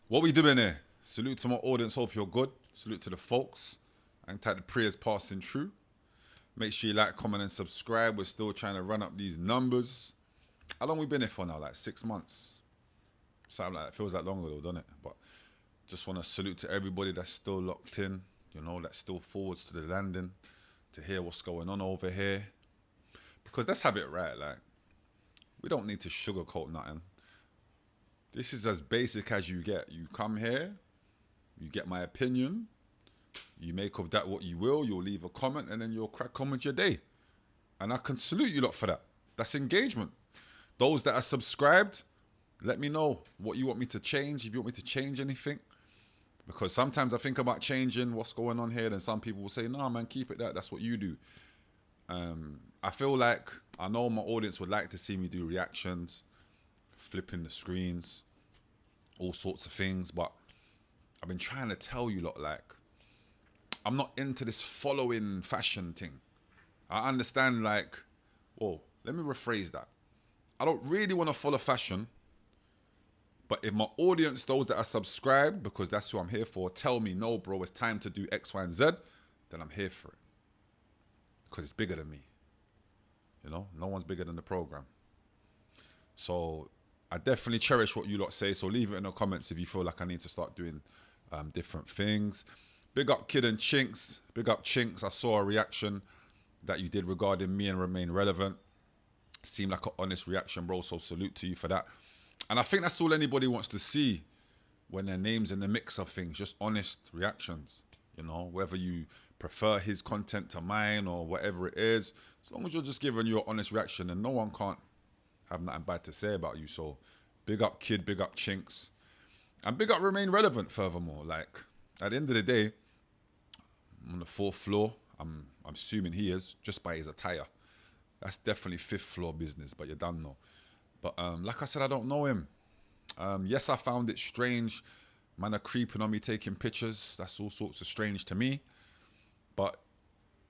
What we doing here? Salute to my audience. Hope you're good. Salute to the folks. And type the prayers passing through. Make sure you like, comment, and subscribe. We're still trying to run up these numbers. How long we been here for now? Like 6 months. Something like that. Feels like longer though, doesn't it? But just want to salute to everybody that's still locked in. You know, that's still forwards to the landing to hear what's going on over here. Because let's have it right. Like, we don't need to sugarcoat nothing. This is as basic as you get. You come here, you get my opinion, you make of that what you will, you'll leave a comment, and then you'll crack on with your day. And I can salute you lot for that. That's engagement. Those that are subscribed, let me know what you want me to change, if you want me to change anything. Because sometimes I think about changing what's going on here, then some people will say, no, man, keep it that. That's what you do. I feel like, I know my audience would like to see me do reactions, flipping the screens, all sorts of things, but I've been trying to tell you lot, like, I'm not into this following fashion thing. I understand, like, whoa, let me rephrase that. I don't really want to follow fashion, but if my audience, those that are subscribed, because that's who I'm here for, tell me, no, bro, it's time to do X, Y, and Z, then I'm here for it. Because it's bigger than me. You know, no one's bigger than the program. So I definitely cherish what you lot say. So leave it in the comments if you feel like I need to start doing different things. Big up Kid and Chinks. Big up Chinks. I saw a reaction that you did regarding me and Remain Relevant. Seemed like an honest reaction, bro. So salute to you for that. And I think that's all anybody wants to see when their name's in the mix of things. Just honest reactions. You know, whether you prefer his content to mine or whatever it is. As long as you're just giving your honest reaction, and no one can't have nothing bad to say about you. So big up Kid, big up Chinks. And big up Remain Relevant furthermore. Like, at the end of the day, I'm on the 4th floor. I'm assuming he is, just by his attire. That's definitely 5th floor business, but you don't know. But like I said, I don't know him. Yes, I found it strange. Man are creeping on me, taking pictures. That's all sorts of strange to me. But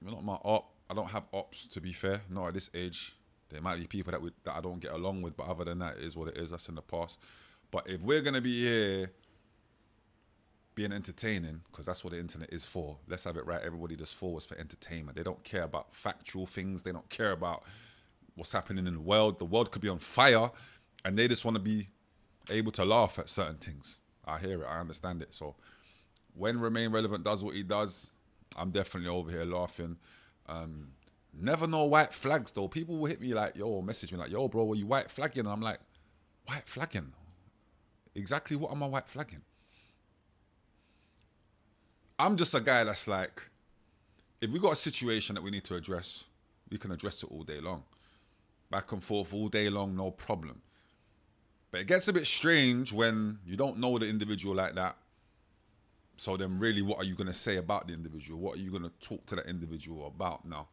you're not my op. I don't have ops, to be fair. Not at this age. There might be people that I don't get along with, but other than that, it is what it is. That's in the past. But if we're going to be here being entertaining, because that's what the internet is for, let's have it right. Everybody just forwards for entertainment. They don't care about factual things. They don't care about what's happening in the world. The world could be on fire, and they just want to be able to laugh at certain things. I hear it. I understand it. So when Remain Relevant does what he does, I'm definitely over here laughing. Never know white flags though. People will hit me like, yo, message me like, yo, bro, were you white flagging? And I'm like, white flagging? Exactly what am I white flagging? I'm just a guy that's like, if we got a situation that we need to address, we can address it all day long. Back and forth all day long, no problem. But it gets a bit strange when you don't know the individual like that. So then really, what are you going to say about the individual? What are you going to talk to that individual about? Now,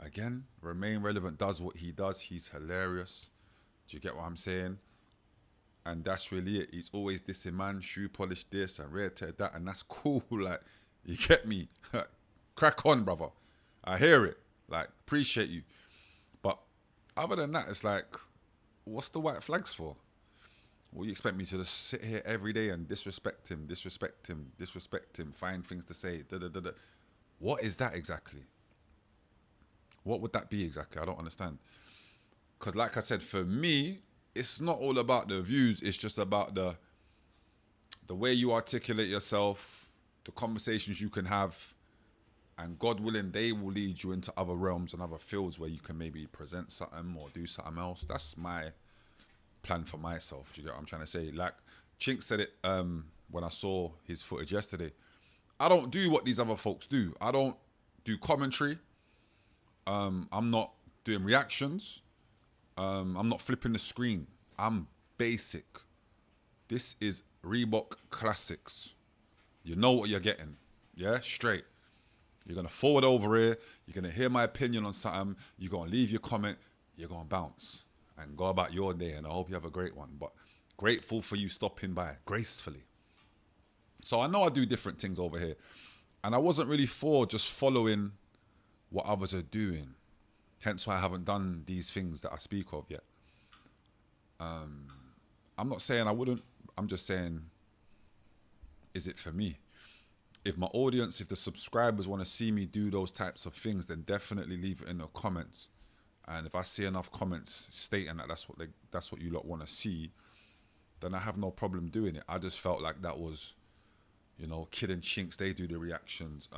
again, Remain Relevant does what he does. He's hilarious. Do you get what I'm saying? And that's really it. He's always dissing man, shoe polish this and rare tear that. And that's cool. Like, you get me? Crack on, brother. I hear it. Like, appreciate you. But other than that, it's like, what's the white flags for? Well, you expect me to just sit here every day and disrespect him, find things to say, da-da-da-da. What is that exactly? What would that be exactly? I don't understand. Because like I said, for me, it's not all about the views. It's just about the way you articulate yourself, the conversations you can have, and God willing, they will lead you into other realms and other fields where you can maybe present something or do something else. That's my plan for myself. Do you get what I'm trying to say? Like Chink said it when I saw his footage yesterday. I don't do what these other folks do. I don't do commentary. I'm not doing reactions. I'm not flipping the screen. I'm basic. This is Reebok Classics. You know what you're getting. Yeah, straight. You're going to forward over here. You're going to hear my opinion on something. You're going to leave your comment. You're going to bounce and go about your day. And I hope you have a great one. But grateful for you stopping by gracefully. So I know I do different things over here. And I wasn't really for just following what others are doing. Hence why I haven't done these things that I speak of yet. I'm not saying I wouldn't. I'm just saying is it for me? If my audience, if the subscribers want to see me do those types of things, then definitely leave it in the comments. And if I see enough comments stating that that's what you lot want to see, then I have no problem doing it. I just felt like that was, Kid and Chinks, they do the reactions.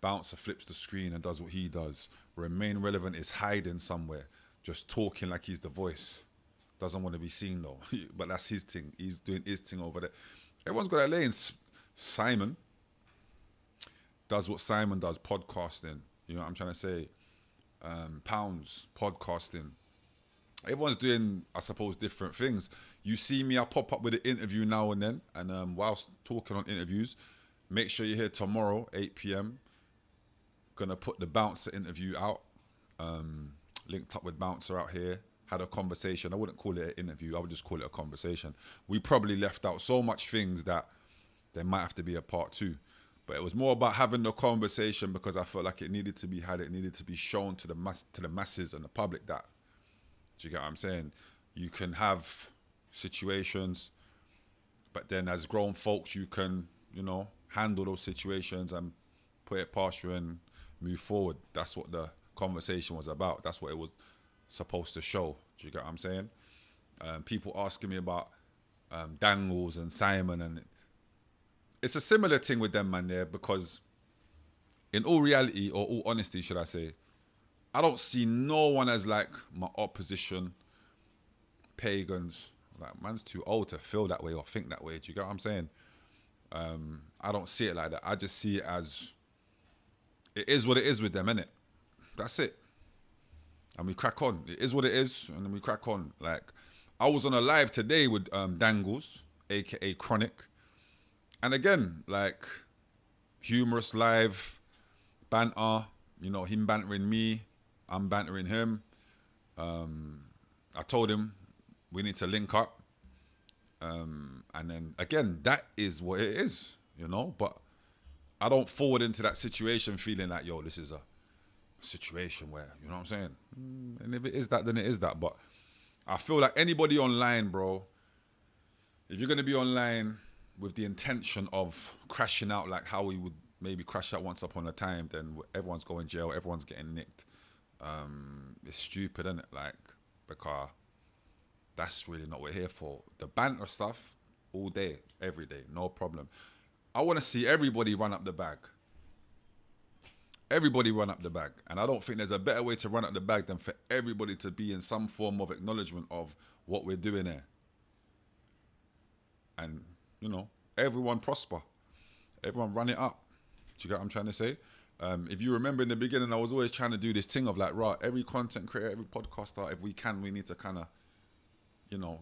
Bouncer flips the screen and does what he does. Remain Relevant is hiding somewhere, just talking like he's the voice. Doesn't want to be seen though, but that's his thing. He's doing his thing over there. Everyone's got that lane. Simon does what Simon does, podcasting. You know what I'm trying to say? Pounds, podcasting. Everyone's doing, I suppose, different things. You see me, I pop up with an interview now and then. And whilst talking on interviews, make sure you're here tomorrow, 8 p.m. Gonna put the Bouncer interview out. Linked up with Bouncer out here. Had a conversation. I wouldn't call it an interview. I would just call it a conversation. We probably left out so much things that there might have to be a part 2. But it was more about having the conversation because I felt like it needed to be had. It needed to be shown to the masses and the public that. Do you get what I'm saying? You can have situations, but then as grown folks, you can, handle those situations and put it past you and move forward. That's what the conversation was about. That's what it was supposed to show. Do you get what I'm saying? People asking me about Dangles and Simon, and it's a similar thing with them, man, there, because in all reality, or all honesty, should I say, I don't see no one as like my opposition, pagans. Like, man's too old to feel that way or think that way. Do you get what I'm saying? I don't see it like that. I just see it as it is what it is with them, innit? That's it. And we crack on. It is what it is, and then we crack on. Like, I was on a live today with Dangles, aka Chronic. And again, like, humorous live, banter, him bantering me, I'm bantering him. I told him we need to link up. And then, again, that is what it is, But I don't forward into that situation feeling like, yo, this is a situation where, you know what I'm saying? And if it is that, then it is that. But I feel like anybody online, bro, if you're going to be online with the intention of crashing out like how we would maybe crash out once upon a time, then everyone's going to jail, everyone's getting nicked. It's stupid, isn't it? Like, because that's really not what we're here for. The banter stuff, all day, every day, no problem. I want to see everybody run up the bag. Everybody run up the bag. And I don't think there's a better way to run up the bag than for everybody to be in some form of acknowledgement of what we're doing here. And, everyone prosper. Everyone run it up. Do you get what I'm trying to say? If you remember in the beginning, I was always trying to do this thing of like, right, every content creator, every podcaster, if we can, we need to kind of,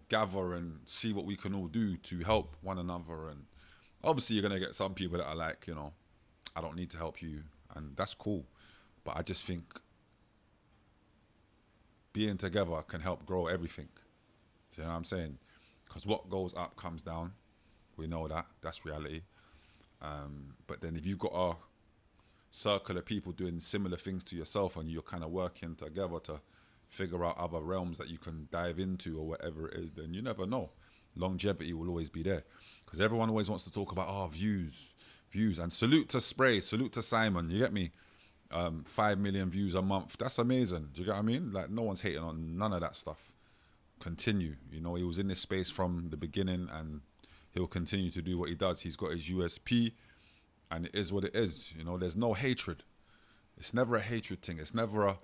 gather and see what we can all do to help one another. And obviously you're going to get some people that are like, I don't need to help you. And that's cool. But I just think being together can help grow everything. Do you know what I'm saying? Because what goes up comes down. We know that. That's reality. But then if you've got a circle of people doing similar things to yourself and you're kind of working together to figure out other realms that you can dive into or whatever it is, then you never know. Longevity will always be there. Because everyone always wants to talk about, views. And salute to Spray, salute to Simon, you get me? 5 million views a month. That's amazing. Do you get what I mean? Like, no one's hating on none of that stuff. Continue. He was in this space from the beginning and he'll continue to do what he does. He's got his USP and it is what it is. There's no hatred. It's never a hatred thing. It's never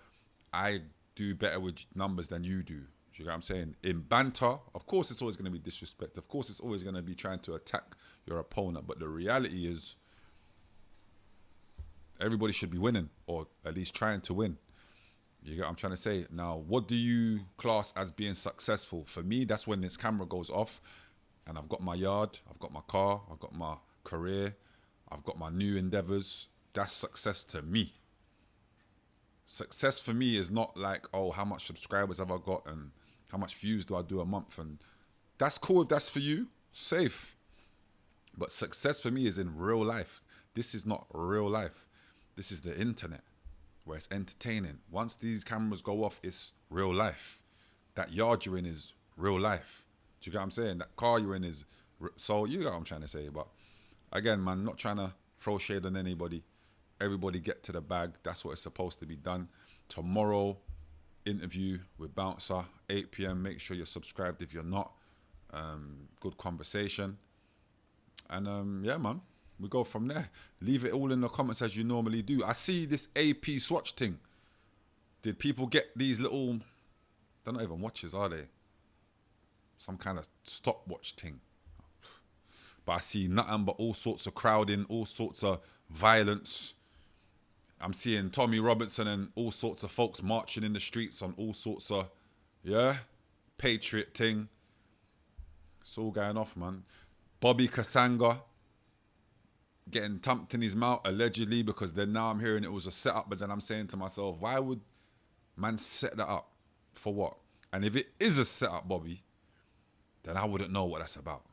I do better with numbers than you do. Do you get what I'm saying? In banter, of course it's always going to be disrespect. Of course it's always going to be trying to attack your opponent. But the reality is everybody should be winning or at least trying to win. You get what I'm trying to say? Now, what do you class as being successful? For me, that's when this camera goes off and I've got my yard, I've got my car, I've got my career, I've got my new endeavors. That's success to me. Success for me is not like, how much subscribers have I got and how much views do I do a month? And that's cool if that's for you, safe. But success for me is in real life. This is not real life. This is the internet where it's entertaining. Once these cameras go off, it's real life. That yard you're in is real life. Do you get what I'm saying? That car you're in is... So you get what I'm trying to say. But again, man, not trying to throw shade on anybody. Everybody get to the bag. That's what it's supposed to be done. Tomorrow, interview with Bouncer, 8 p.m. Make sure you're subscribed if you're not. Good conversation. And yeah, man, we go from there. Leave it all in the comments as you normally do. I see this AP swatch thing. Did people get these little, they're not even watches, are they? Some kind of stopwatch thing. But I see nothing but all sorts of crowding, all sorts of violence. I'm seeing Tommy Robinson and all sorts of folks marching in the streets on all sorts of, yeah, patriot thing. It's all going off, man. Bobby Kasanga getting thumped in his mouth, allegedly, because then now I'm hearing it was a setup, but then I'm saying to myself, why would man set that up? For what? And if it is a setup, Bobby, then I wouldn't know what that's about.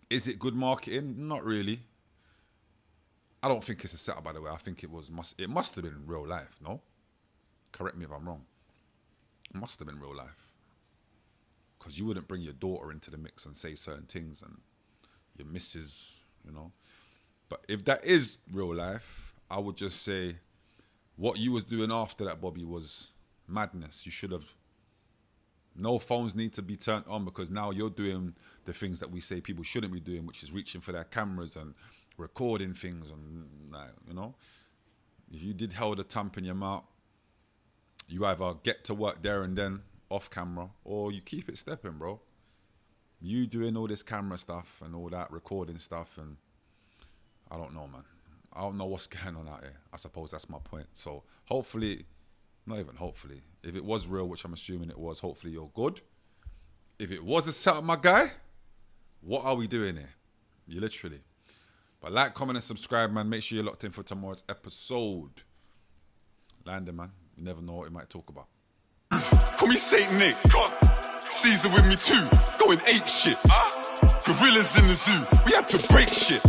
Is it good marketing? Not really. I don't think it's a setup, by the way. I think it must have been real life, no? Correct me if I'm wrong. It must have been real life. Because you wouldn't bring your daughter into the mix and say certain things and your missus, you know. But if that is real life, I would just say what you was doing after that, Bobby, was madness. You should have... No phones need to be turned on, because now you're doing the things that we say people shouldn't be doing, which is reaching for their cameras and recording things and, like, you know. If you did hold a thump in your mouth, you either get to work there and then off camera, or you keep it stepping, bro. You doing all this camera stuff and all that recording stuff, and I don't know, man. I don't know what's going on out here. I suppose that's my point. So hopefully, not even hopefully, if it was real, which I'm assuming it was, hopefully you're good. If it was a setup, my guy, what are we doing here? You literally. But like, comment, and subscribe, man. Make sure you're locked in for tomorrow's episode. Landon, man. You never know what we might talk about. Call me Saint Nick. Caesar with me too. Going ape shit. Gorillas in the zoo. We had to break shit.